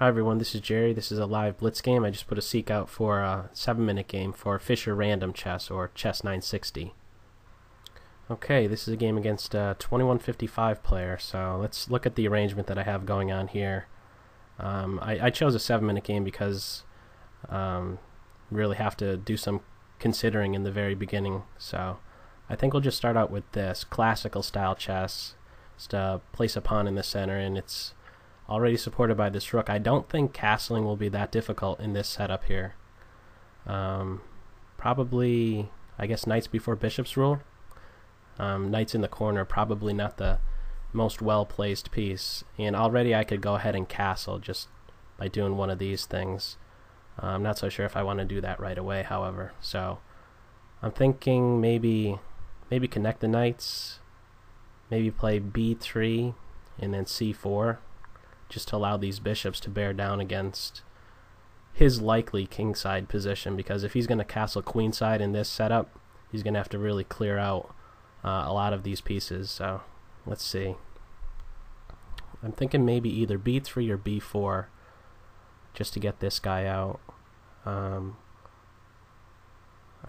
Hi everyone, this is Jerry. This is a live Blitz game. I just put a seek out for a 7-minute game for Fischer Random chess, or chess 960. Okay, this is a game against a 2155 player, so let's look at the arrangement that I have going on here. I chose a 7-minute game because really have to do some considering in the very beginning, so I think we'll just start out with this classical style chess. Just place a pawn in the center, and it's already supported by this rook. I don't think castling will be that difficult in this setup here. Probably, I guess, knights before bishops rule. Knights in the corner, probably not the most well-placed piece. And already I could go ahead and castle just by doing one of these things. I'm not so sure if I want to do that right away, however. So I'm thinking maybe connect the knights, maybe play b3 and then c4. Just to allow these bishops to bear down against his likely kingside position, because if he's going to castle queenside in this setup, he's going to have to really clear out a lot of these pieces. So let's see. I'm thinking maybe either b3 or b4 just to get this guy out, or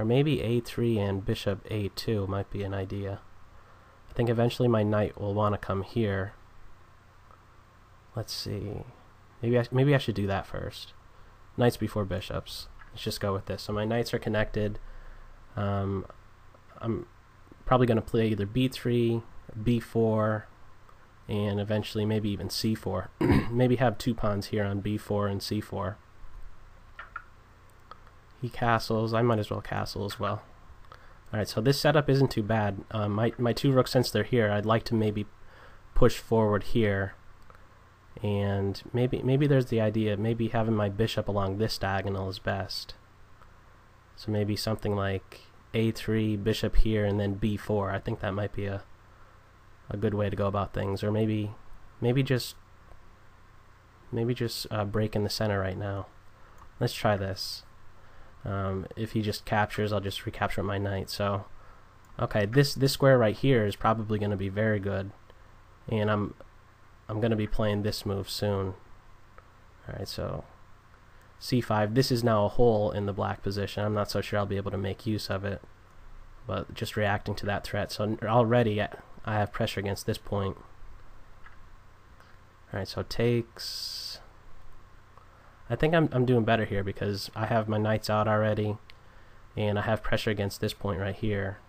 maybe a3 and bishop a2 might be an idea. I think eventually my knight will want to come here. Let's see. Maybe I should do that first. Knights before bishops. Let's just go with this. So my knights are connected. I'm probably going to play either b3, b4, and eventually maybe even c4. Maybe have two pawns here on b4 and c4. He castles. I might as well castle as well. Alright, so this setup isn't too bad. My two rooks, since they're here, I'd like to maybe push forward here. And maybe there's the idea, maybe having my bishop along this diagonal is best. So maybe something like a3, bishop here, and then b4. I think that might be a good way to go about things. Or maybe just break in the center right now. Let's try this. If he just captures, I'll just recapture my knight. So okay, this square right here is probably going to be very good, and I'm going to be playing this move soon. Alright, so c5. This is now a hole in the black position. I'm not so sure I'll be able to make use of it, but just reacting to that threat. So already I have pressure against this point. Alright, so takes. I think I'm doing better here because I have my knights out already, and I have pressure against this point right here.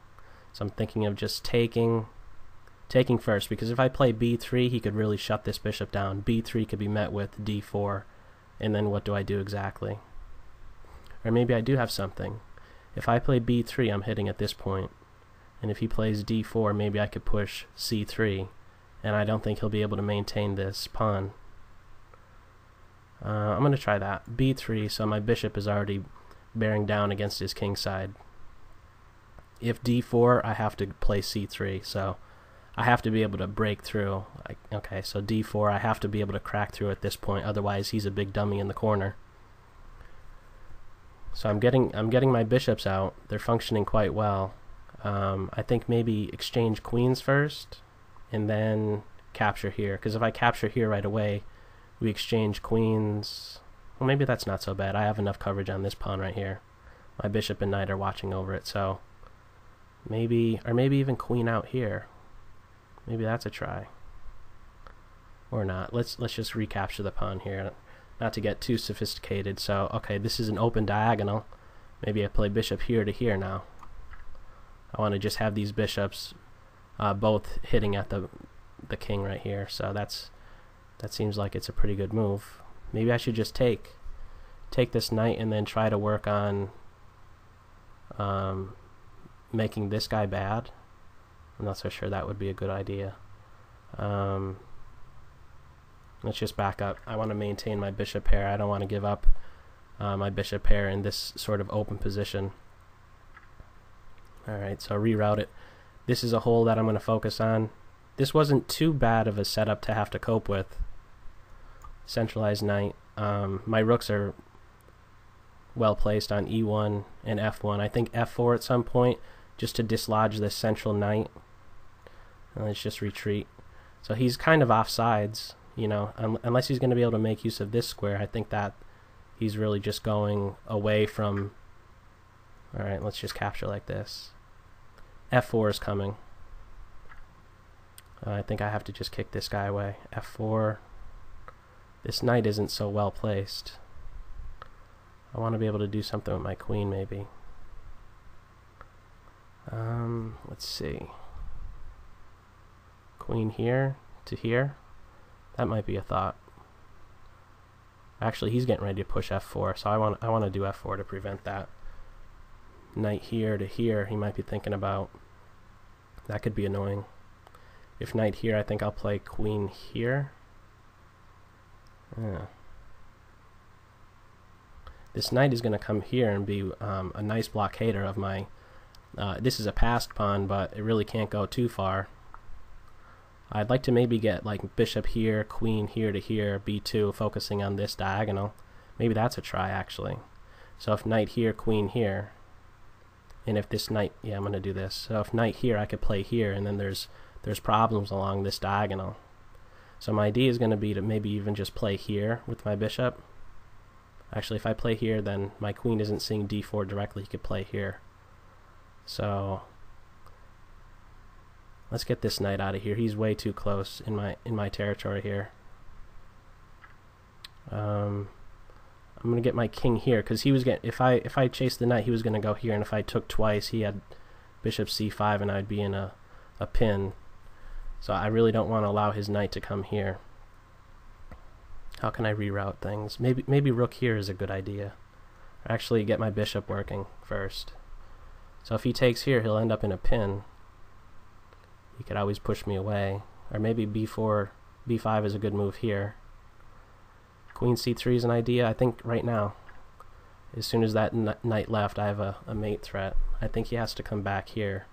So I'm thinking of just taking first, because if I play b3, he could really shut this bishop down. b3 could be met with d4, and then what do I do exactly? Or maybe I do have something. If I play b3, I'm hitting at this point, and if he plays d4, maybe I could push c3, and I don't think he'll be able to maintain this pawn. I'm going to try that. b3, so my bishop is already bearing down against his king side. If d4, I have to play c3, so I have to be able to break through. Okay, so d4, I have to be able to crack through at this point, otherwise he's a big dummy in the corner. So I'm getting my bishops out. They're functioning quite well. I think maybe exchange queens first, and then capture here, because if I capture here right away, we exchange queens. Well, maybe that's not so bad. I have enough coverage on this pawn right here. My bishop and knight are watching over it, so maybe even queen out here. Maybe that's a try. Or not. Let's just recapture the pawn here. Not to get too sophisticated. So, okay, this is an open diagonal. Maybe I play bishop here to here now. I want to just have these bishops both hitting at the king right here. So that seems like it's a pretty good move. Maybe I should just take this knight and then try to work on making this guy bad. I'm not so sure that would be a good idea. Let's just back up. I want to maintain my bishop pair. I don't want to give up my bishop pair in this sort of open position. Alright, so reroute it. This is a hole that I'm going to focus on. This wasn't too bad of a setup to have to cope with. Centralized knight. My rooks are well placed on e1 and f1. I think f4 at some point, just to dislodge this central knight. And let's just retreat. So he's kind of off sides. you know, unless he's going to be able to make use of this square. I think that he's really just going away from... Alright, let's just capture like this. F4 is coming. I think I have to just kick this guy away. F4. This knight isn't so well placed. I want to be able to do something with my queen, maybe. Let's see. Queen here to here. That might be a thought. Actually, he's getting ready to push F4, so I want to do F4 to prevent that. Knight here to here, he might be thinking about. That could be annoying. If knight here, I think I'll play queen here. Yeah. This knight is going to come here and be a nice blockader of my... this is a passed pawn, but it really can't go too far. I'd like to maybe get like bishop here, queen here to here, b2, focusing on this diagonal. Maybe that's a try, actually. So if knight here, queen here, and if this knight... Yeah, I'm going to do this. So if knight here, I could play here, and then there's problems along this diagonal. So my idea is going to be to maybe even just play here with my bishop. Actually, if I play here, then my queen isn't seeing d4 directly. He could play here. So let's get this knight out of here. He's way too close in my territory here. I'm gonna get my king here because he was getting... If I chased the knight, he was gonna go here, and if I took twice, he had bishop c5, and I'd be in a pin. So I really don't want to allow his knight to come here. How can I reroute things? Maybe rook here is a good idea. Actually, get my bishop working first. So if he takes here, he'll end up in a pin. He could always push me away. Or maybe b4, b5 is a good move here. Queen c3 is an idea. I think right now, as soon as that knight left, I have a mate threat. I think he has to come back here.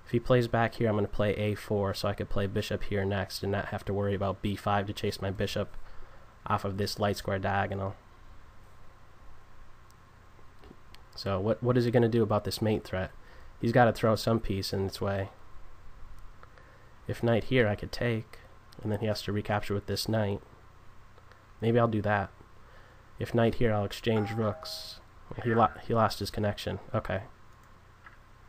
If he plays back here, I'm going to play a4, so I could play bishop here next and not have to worry about b5 to chase my bishop off of this light square diagonal. So what is he going to do about this mate threat? He's got to throw some piece in its way. If knight here, I could take, and then he has to recapture with this knight. Maybe I'll do that. If knight here, I'll exchange rooks. He lost his connection. Okay.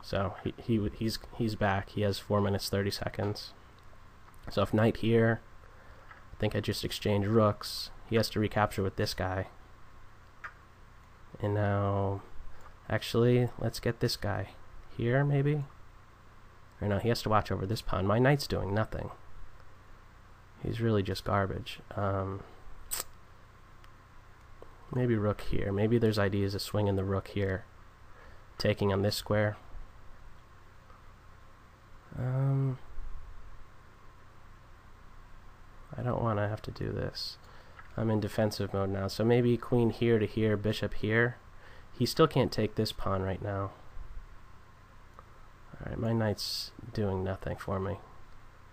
So he's back. He has 4 minutes 30 seconds. So if knight here, I think I just exchange rooks. He has to recapture with this guy. And now, actually, let's get this guy here, maybe? Or no, he has to watch over this pawn. My knight's doing nothing. He's really just garbage. Maybe rook here. Maybe there's ideas of swinging the rook here, taking on this square. I don't want to have to do this. I'm in defensive mode now, so maybe queen here to here, bishop here. He still can't take this pawn right now. Alright, my knight's doing nothing for me.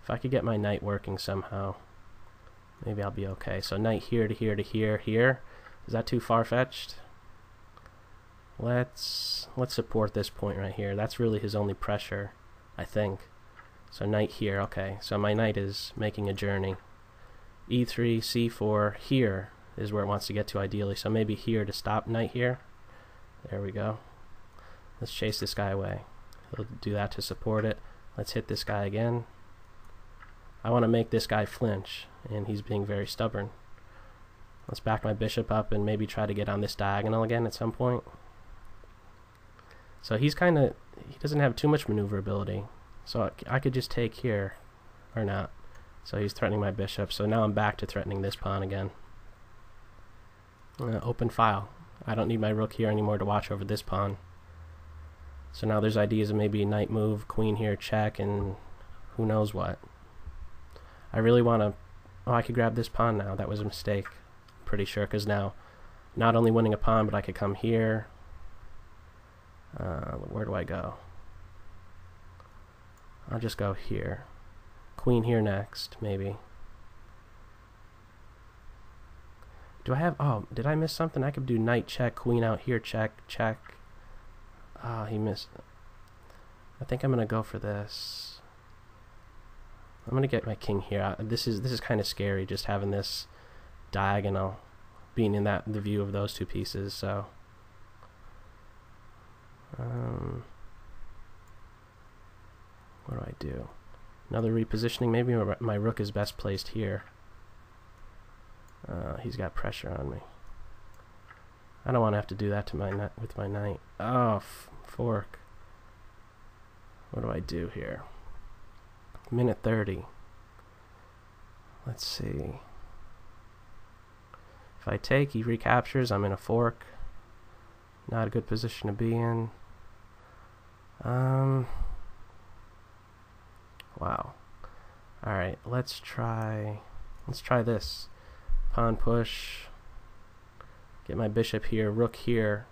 If I could get my knight working somehow, maybe I'll be okay. So knight here to here to here, here. Is that too far-fetched? Let's support this point right here. That's really his only pressure, I think. So knight here, okay. So my knight is making a journey. E3, C4, here is where it wants to get to ideally. So maybe here to stop knight here. There we go. Let's chase this guy away. He'll do that to support it. Let's hit this guy again. I want to make this guy flinch, and he's being very stubborn. Let's back my bishop up and maybe try to get on this diagonal again at some point. So he doesn't have too much maneuverability. So I could just take here, or not. So he's threatening my bishop. So now I'm back to threatening this pawn again. Open file. I don't need my rook here anymore to watch over this pawn. So now there's ideas of maybe knight move, queen here, check, and who knows what. I really want to... Oh, I could grab this pawn now. That was a mistake. I'm pretty sure, because now not only winning a pawn, but I could come here. Where do I go? I'll just go here. Queen here next, maybe. Do I have... Oh, did I miss something? I could do knight check, queen out here, check, check. Ah, he missed. I think I'm going to go for this. I'm gonna get my king here. This is kind of scary, just having this diagonal being in the view of those two pieces. So what do I do? Another repositioning. Maybe my rook is best placed here. He's got pressure on me. I don't want to have to do that to my with my knight. Oh, fork. What do I do here? Minute 30. Let's see. If I take, he recaptures. I'm in a fork. Not a good position to be in. Wow. Alright, let's try this. Pawn push. Get my bishop here, rook here.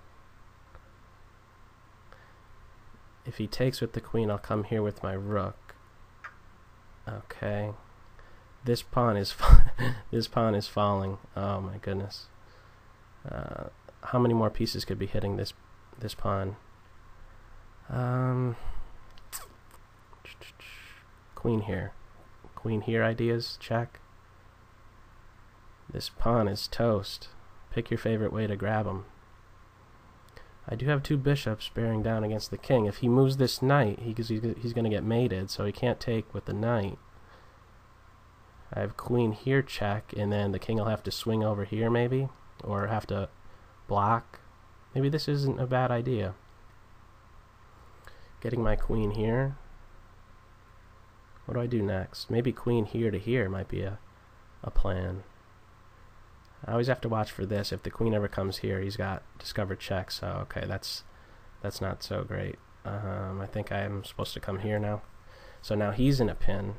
If he takes with the queen, I'll come here with my rook. Okay. This pawn is this pawn is falling. Oh my goodness. How many more pieces could be hitting this pawn? Queen here. Queen here ideas, check. This pawn is toast. Pick your favorite way to grab him. I do have two bishops bearing down against the king. If he moves this knight, he's going to get mated, so he can't take with the knight. I have queen here, check, and then the king will have to swing over here maybe, or have to block. Maybe this isn't a bad idea. Getting my queen here. What do I do next? Maybe queen here to here might be a plan. I always have to watch for this. If the queen ever comes here, he's got discovered check, so okay, that's not so great. I think I am supposed to come here now. So now he's in a pin.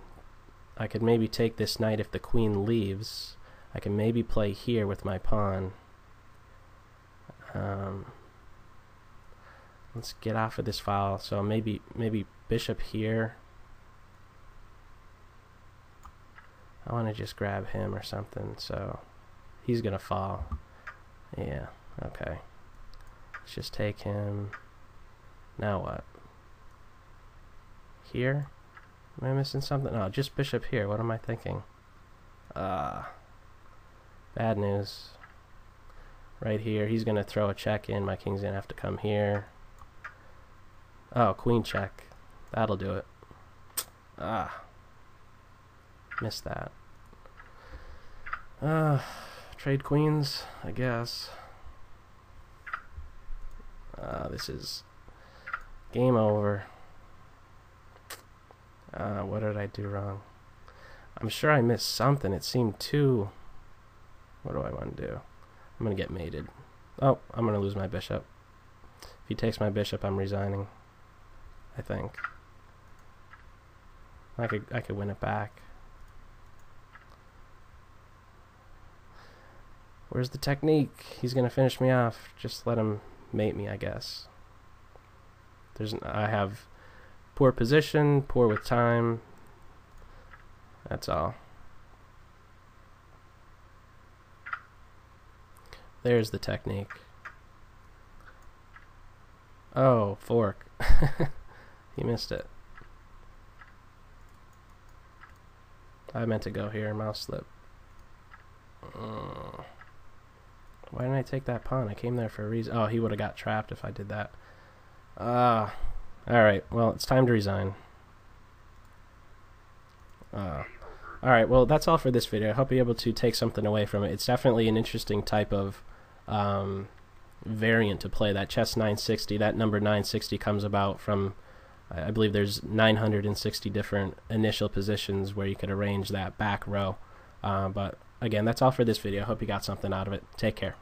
I could maybe take this knight if the queen leaves. I can maybe play here with my pawn. Let's get off of this file. So maybe bishop here. I want to just grab him or something, so he's gonna fall. Yeah, okay. Let's just take him. Now what? Here? Am I missing something? No, just bishop here. What am I thinking? Bad news. Right here, he's gonna throw a check in. My king's gonna have to come here. Oh, queen check. That'll do it. Missed that. Trade queens, I guess. This is game over. What did I do wrong? I'm sure I missed something. It seemed too... What do I want to do? I'm going to get mated. Oh, I'm going to lose my bishop. If he takes my bishop, I'm resigning. I think. I could win it back. Where's the technique? He's gonna finish me off. Just let him mate me, I guess. I have poor position, poor with time. That's all. There's the technique. Oh, fork. He missed it. I meant to go here, mouse slip. Why didn't I take that pawn? I came there for a reason. Oh, he would have got trapped if I did that. Alright, well, it's time to resign. Alright, well, that's all for this video. I hope you're able to take something away from it. It's definitely an interesting type of variant to play. That chess 960, that number 960 comes about from, I believe there's 960 different initial positions where you could arrange that back row. But again, that's all for this video. Hope you got something out of it. Take care.